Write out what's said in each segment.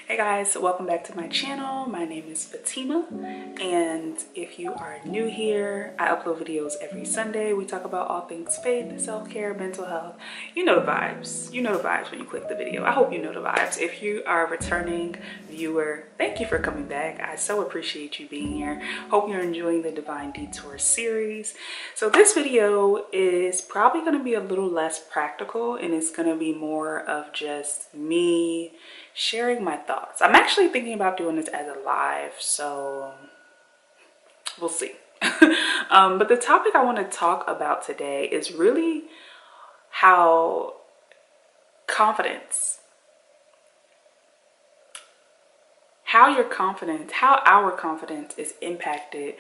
Hey guys, welcome back to my channel. My name is Fatima, and if you are new here, I upload videos every Sunday. We talk about all things faith, self-care, mental health. You know the vibes. You know the vibes when you click the video. I hope you know the vibes. If you are a returning viewer, thank you for coming back. I so appreciate you being here. Hope you're enjoying the Divine Detours series. So this video is probably going to be a little less practical, and it's going to be more of just me sharing my thoughts. I'm actually thinking about doing this as a live, so we'll see. But the topic I want to talk about today is really how our confidence is impacted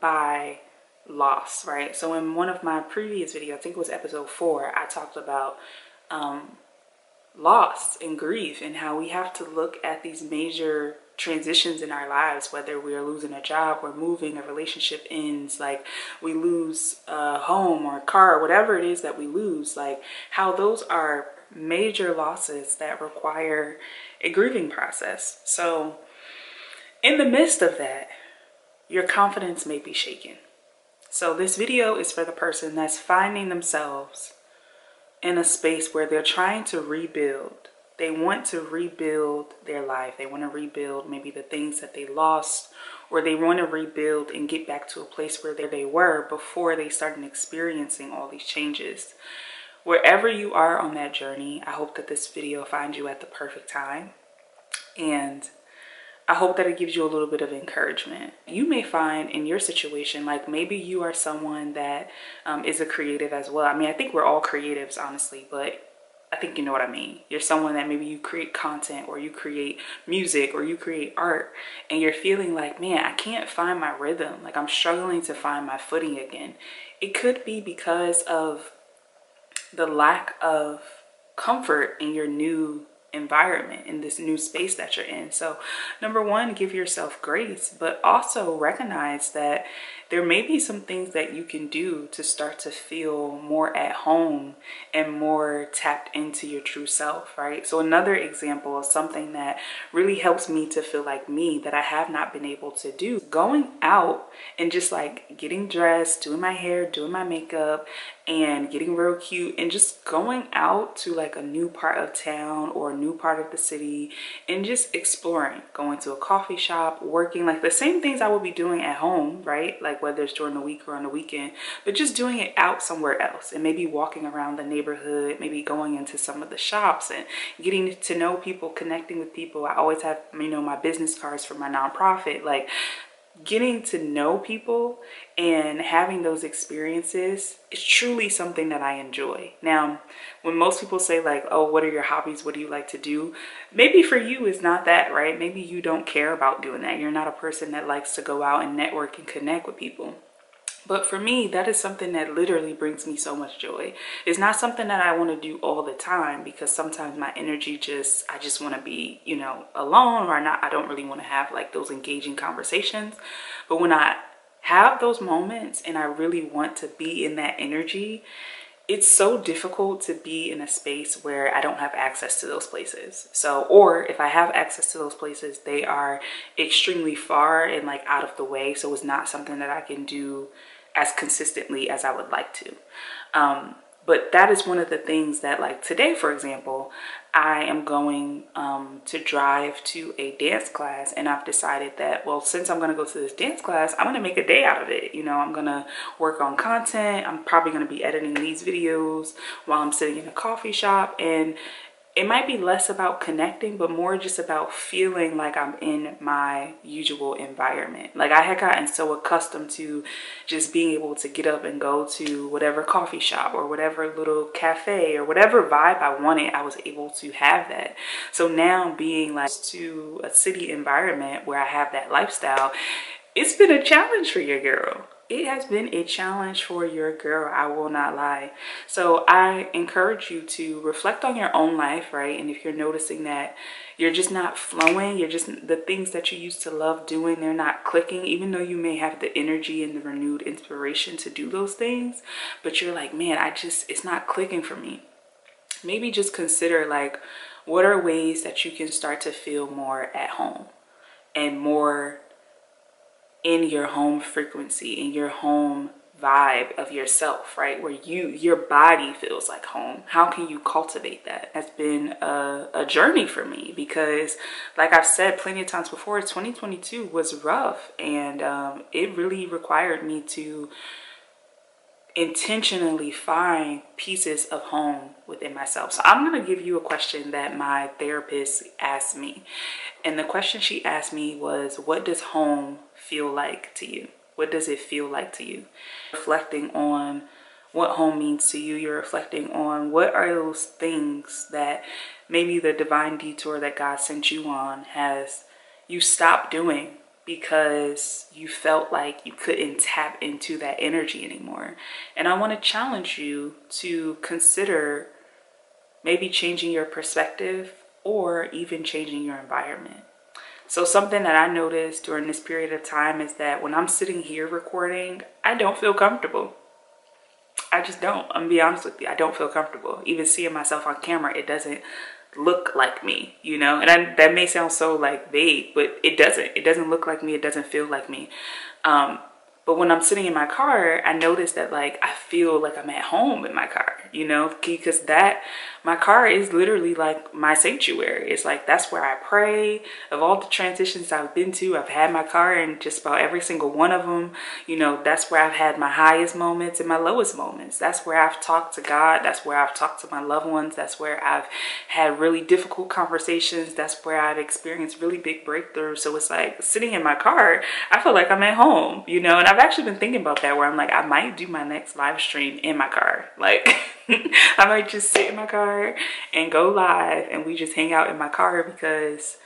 by loss, right? So in one of my previous videos, I think it was episode 4, I talked about loss and grief and how we have to look at these major transitions in our lives, whether we are losing a job, we're moving, a relationship ends, like we lose a home or a car, whatever it is that we lose, like how those are major losses that require a grieving process. So in the midst of that, your confidence may be shaken. So this video is for the person that's finding themselves in a space where they're trying to rebuild. They want to rebuild their life. They want to rebuild maybe the things that they lost, or they want to rebuild and get back to a place where they were before they started experiencing all these changes. Wherever you are on that journey, I hope that this video finds you at the perfect time. And I hope that it gives you a little bit of encouragement. You may find in your situation, like maybe you are someone that is a creative as well. I mean, I think we're all creatives, honestly, but I think you know what I mean. You're someone that maybe you create content, or you create music, or you create art, and you're feeling like, man, I can't find my rhythm. Like I'm struggling to find my footing again. It could be because of the lack of comfort in your new environment, in this new space that you're in. So number one, give yourself grace, but also recognize that there may be some things that you can do to start to feel more at home and more tapped into your true self, right? So another example of something that really helps me to feel like me that I have not been able to do, going out and just like getting dressed, doing my hair, doing my makeup, and getting real cute, and just going out to like a new part of town or a new part of the city and just exploring, going to a coffee shop, working, like the same things I would be doing at home, right? Like whether it's during the week or on the weekend, but just doing it out somewhere else, and maybe walking around the neighborhood, maybe going into some of the shops and getting to know people, connecting with people. I always have, you know, my business cards for my nonprofit, like getting to know people and having those experiences is truly something that I enjoy. Now, when most people say like, oh, what are your hobbies? What do you like to do? Maybe for you, it's not that, right? Maybe you don't care about doing that. You're not a person that likes to go out and network and connect with people. But for me, that is something that literally brings me so much joy. It's not something that I want to do all the time, because sometimes my energy I just want to be, you know, alone, or I don't really want to have like those engaging conversations. But when I have those moments and I really want to be in that energy, it's so difficult to be in a space where I don't have access to those places. So, or if I have access to those places, they are extremely far and like out of the way. So it's not something that I can do as consistently as I would like to. But that is one of the things that, like today, for example, I am going to drive to a dance class, and I've decided that, well, since I'm going to go to this dance class, I'm going to make a day out of it. You know, I'm going to work on content. I'm probably going to be editing these videos while I'm sitting in a coffee shop, and it might be less about connecting, but more just about feeling like I'm in my usual environment. Like I had gotten so accustomed to just being able to get up and go to whatever coffee shop or whatever little cafe or whatever vibe I wanted, I was able to have that. So now being like to a city environment where I have that lifestyle, it's been a challenge for your girl. It has been a challenge for your girl, I will not lie. So I encourage you to reflect on your own life, right? And if you're noticing that you're just not flowing, the things that you used to love doing, they're not clicking, even though you may have the energy and the renewed inspiration to do those things, but you're like, man, it's not clicking for me. Maybe just consider like, what are ways that you can start to feel more at home and more in your home frequency, in your home vibe of yourself, right? Where your body feels like home. How can you cultivate that? That's been a journey for me, because like I've said plenty of times before, 2022 was rough, and it really required me to intentionally find pieces of home within myself. So I'm going to give you a question that my therapist asked me. And the question she asked me was, what does home feel like to you? What does it feel like to you? Reflecting on what home means to you, you're reflecting on what are those things that maybe the divine detour that God sent you on has you stopped doing because you felt like you couldn't tap into that energy anymore. And I want to challenge you to consider maybe changing your perspective or even changing your environment. So something that I noticed during this period of time is that when I'm sitting here recording, I don't feel comfortable. I just don't. I'm gonna be honest with you. I don't feel comfortable. Even seeing myself on camera, it doesn't look like me, you know? And that may sound so like vague, but it doesn't. It doesn't look like me. It doesn't feel like me. But when I'm sitting in my car, I notice that like I feel like I'm at home in my car, you know, because my car is literally like my sanctuary. It's like that's where I pray. Of all the transitions I've been to, I've had my car in just about every single one of them. You know, that's where I've had my highest moments and my lowest moments. That's where I've talked to God. That's where I've talked to my loved ones. That's where I've had really difficult conversations. That's where I've experienced really big breakthroughs. So it's like sitting in my car, I feel like I'm at home, you know. And I've actually been thinking about that, where I'm like, I might do my next live stream in my car. Like I might just sit in my car and go live and we just hang out in my car, because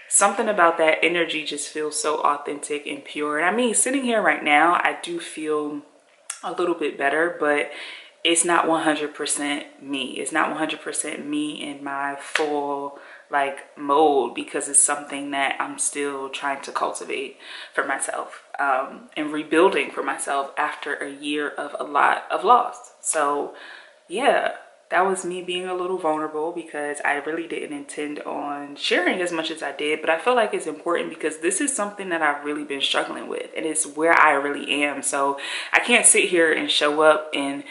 something about that energy just feels so authentic and pure. And I mean, sitting here right now, I do feel a little bit better, but it's not 100% me. It's not 100% me in my full like mode, because it's something that I'm still trying to cultivate for myself, and rebuilding for myself after a year of a lot of loss. So yeah, that was me being a little vulnerable, because I really didn't intend on sharing as much as I did, but I feel like it's important because this is something that I've really been struggling with, and it's where I really am. So I can't sit here and show up and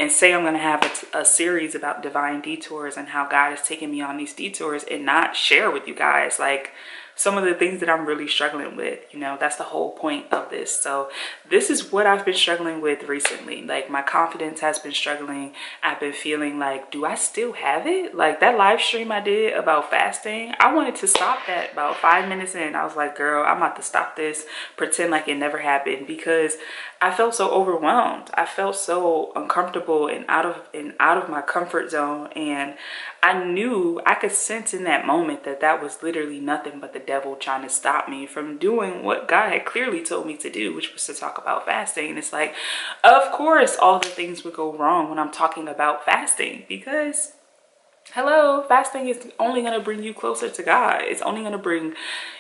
say I'm going to have a series about divine detours and how God has taken me on these detours and not share with you guys like some of the things that I'm really struggling with. You know, that's the whole point of this. So this is what I've been struggling with recently. Like my confidence has been struggling. I've been feeling like, do I still have it? Like that live stream I did about fasting, I wanted to stop that about 5 minutes in. I was like, girl, I'm about to stop this, pretend like it never happened, because I felt so overwhelmed. I felt so uncomfortable and out of my comfort zone. And I knew, I could sense in that moment that that was literally nothing but the devil trying to stop me from doing what God had clearly told me to do, which was to talk about fasting. And it's like, of course, all the things would go wrong when I'm talking about fasting, because hello, fasting is only going to bring you closer to God. It's only going to bring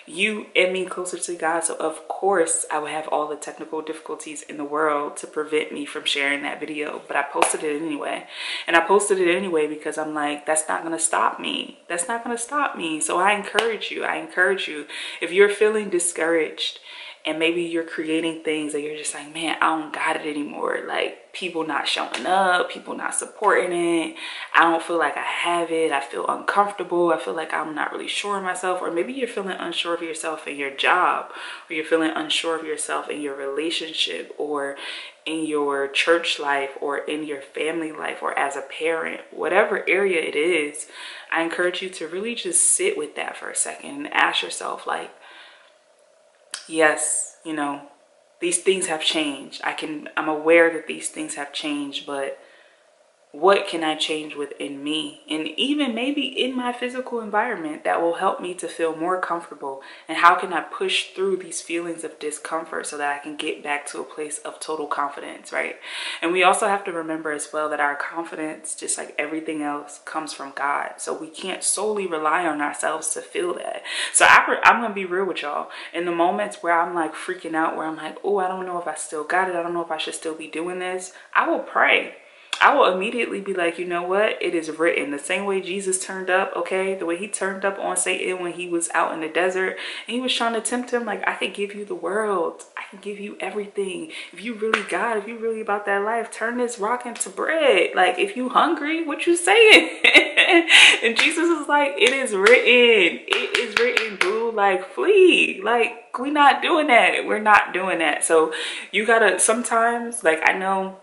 you and me closer to God. So of course I would have all the technical difficulties in the world to prevent me from sharing that video, but I posted it anyway. And I posted it anyway because I'm like, that's not going to stop me. That's not going to stop me. So I encourage you, if you're feeling discouraged and maybe you're creating things that you're just like, man, I don't got it anymore. Like people not showing up, people not supporting it. I don't feel like I have it. I feel uncomfortable. I feel like I'm not really sure of myself. Or maybe you're feeling unsure of yourself in your job, or you're feeling unsure of yourself in your relationship, or in your church life, or in your family life, or as a parent, whatever area it is. I encourage you to really just sit with that for a second and ask yourself, like, yes, you know, these things have changed. I'm aware that these things have changed, but what can I change within me, and even maybe in my physical environment, that will help me to feel more comfortable? And how can I push through these feelings of discomfort so that I can get back to a place of total confidence, right? And we also have to remember as well that our confidence, just like everything else, comes from God. So we can't solely rely on ourselves to feel that. So I'm going to be real with y'all. In the moments where I'm like freaking out, where I'm like, oh, I don't know if I still got it, I don't know if I should still be doing this, I will pray. I will immediately be like, you know what? It is written. The same way Jesus turned up, okay? The way he turned up on Satan when he was out in the desert and he was trying to tempt him, like, I could give you the world. I can give you everything. If you really God, if you really about that life, turn this rock into bread. Like, if you hungry, what you saying? And Jesus is like, it is written. It is written, boo. Like, flee. Like, we not doing that. We're not doing that. So you gotta sometimes, like, I know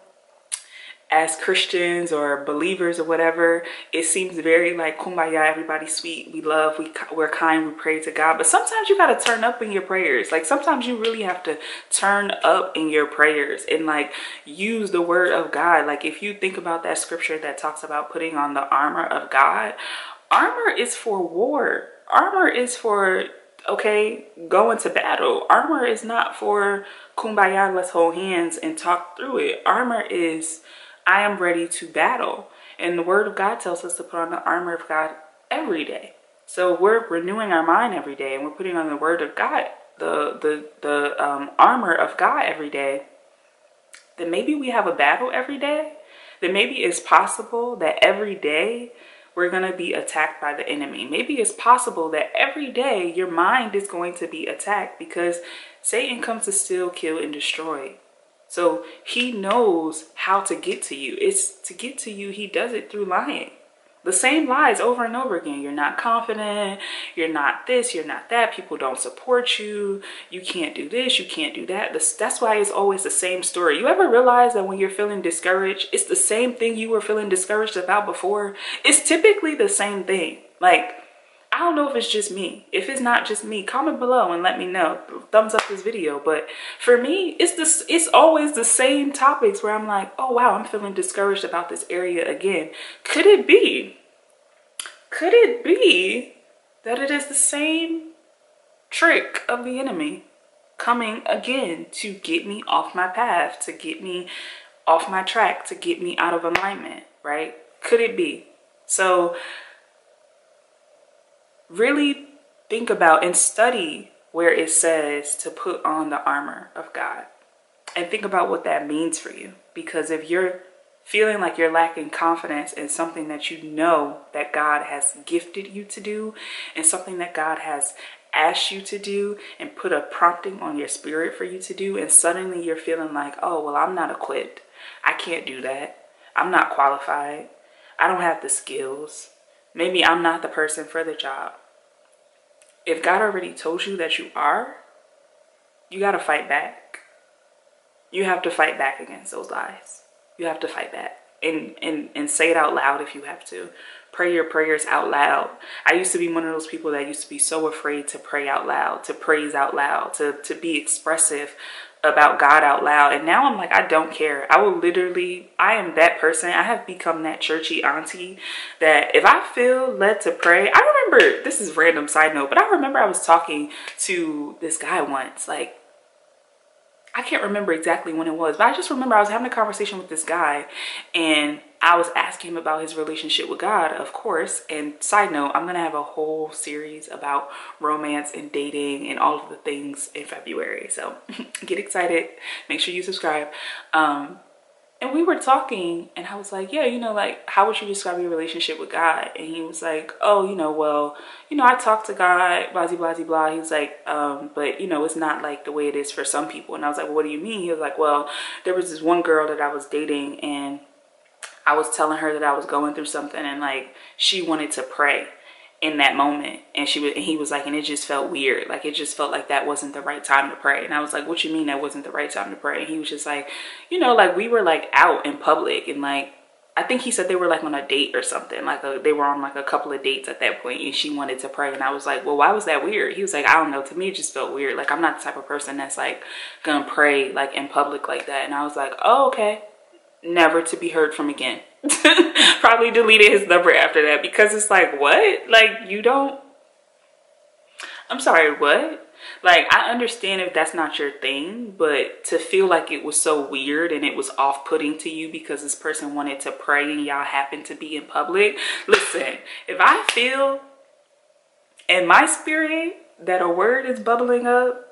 as Christians or believers or whatever, it seems very like kumbaya, everybody's sweet, we love, we're kind, we pray to God. But sometimes you got to turn up in your prayers. Like sometimes you really have to turn up in your prayers and like use the word of God. Like if you think about that scripture that talks about putting on the armor of God, armor is for war. Armor is for, okay, going to battle. Armor is not for kumbaya, let's hold hands and talk through it. Armor is, I am ready to battle. And the word of God tells us to put on the armor of God every day. So we're renewing our mind every day and we're putting on the word of God, the armor of God every day. Then maybe we have a battle every day. Then maybe it's possible that every day we're going to be attacked by the enemy. Maybe it's possible that every day your mind is going to be attacked because Satan comes to steal, kill, and destroy. So he knows how to get to you. It's to get to you, he does it through lying. The same lies over and over again. You're not confident. You're not this. You're not that. People don't support you. You can't do this. You can't do that. That's why it's always the same story. You ever realize that when you're feeling discouraged, it's the same thing you were feeling discouraged about before? It's typically the same thing. Like, I don't know if it's just me. If it's not just me, comment below and let me know. Thumbs up this video. But for me, it's always the same topics where I'm like, oh wow, I'm feeling discouraged about this area again. Could it be that it is the same trick of the enemy coming again to get me off my path, to get me off my track, to get me out of alignment, right? Could it be? So really think about and study where it says to put on the armor of God and think about what that means for you. Because if you're feeling like you're lacking confidence in something that you know that God has gifted you to do and something that God has asked you to do and put a prompting on your spirit for you to do, and suddenly you're feeling like, oh, well, I'm not equipped. I can't do that. I'm not qualified. I don't have the skills. Maybe I'm not the person for the job. If God already told you that you are, you got to fight back. You have to fight back against those lies. You have to fight back and say it out loud if you have to. Pray your prayers out loud. I used to be one of those people that used to be so afraid to pray out loud, to praise out loud, to be expressive about God out loud. And now I'm like, I don't care. I am that person. I have become that churchy auntie that if I feel led to pray, I remember, this is random side note, but I remember I was talking to this guy once, like, I can't remember exactly when it was, but I just remember I was having a conversation with this guy and I was asking him about his relationship with God, of course. And side note, I'm going to have a whole series about romance and dating and all of the things in February. So get excited. Make sure you subscribe. And we were talking and I was like, yeah, like, how would you describe your relationship with God? And he was like, oh, well, I talk to God, blah, blah, blah, blah. He was like, but, it's not like the way it is for some people. And I was like, well, what do you mean? He was like, well, there was this one girl that I was dating and I was telling her that I was going through something and like she wanted to pray in that moment, and he was like, and it just felt weird, like it just felt like that wasn't the right time to pray. And I was like, what you mean that wasn't the right time to pray? And he was just like, like we were like out in public and like I think he said they were like on a date or something, like they were on like a couple of dates at that point and she wanted to pray. And I was like, well, why was that weird? He was like, I don't know, to me it just felt weird. Like I'm not the type of person that's like gonna pray like in public like that. And I was like, oh, okay. Never to be heard from again. Probably deleted his number after that, because it's like, what? Like, you don't, I'm sorry, what? Like, I understand if that's not your thing, but to feel like it was so weird and it was off-putting to you because this person wanted to pray and y'all happened to be in public. Listen, if I feel in my spirit that a word is bubbling up,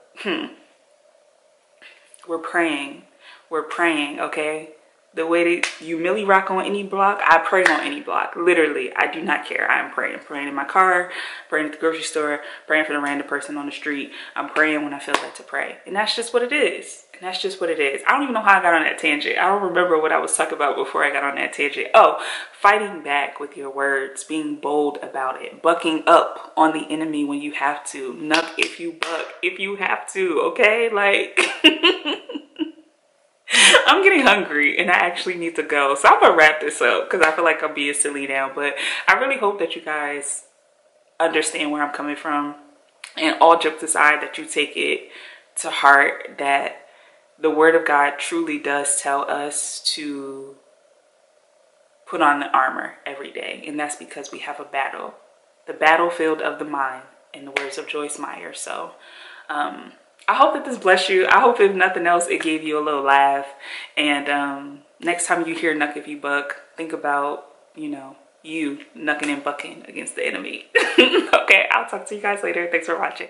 we're praying, okay? The way that you milli rock on any block, I pray on any block. Literally, I do not care. I'm praying. Praying in my car, praying at the grocery store, praying for the random person on the street. I'm praying when I feel led to pray. And that's just what it is. And that's just what it is. I don't even know how I got on that tangent. I don't remember what I was talking about before I got on that tangent. Oh, fighting back with your words, being bold about it, bucking up on the enemy when you have to. Nuck if you buck, if you have to, okay? Like... I'm getting hungry and I actually need to go. So I'm gonna wrap this up because I feel like I'm being silly now. But I really hope that you guys understand where I'm coming from. And all jokes aside, that you take it to heart that the word of God truly does tell us to put on the armor every day. And that's because we have a battle. The battlefield of the mind, in the words of Joyce Meyer. So, I hope that this blessed you. I hope if nothing else, it gave you a little laugh. And next time you hear Nuck If You Buck, think about, you know, you knucking and bucking against the enemy. Okay, I'll talk to you guys later. Thanks for watching.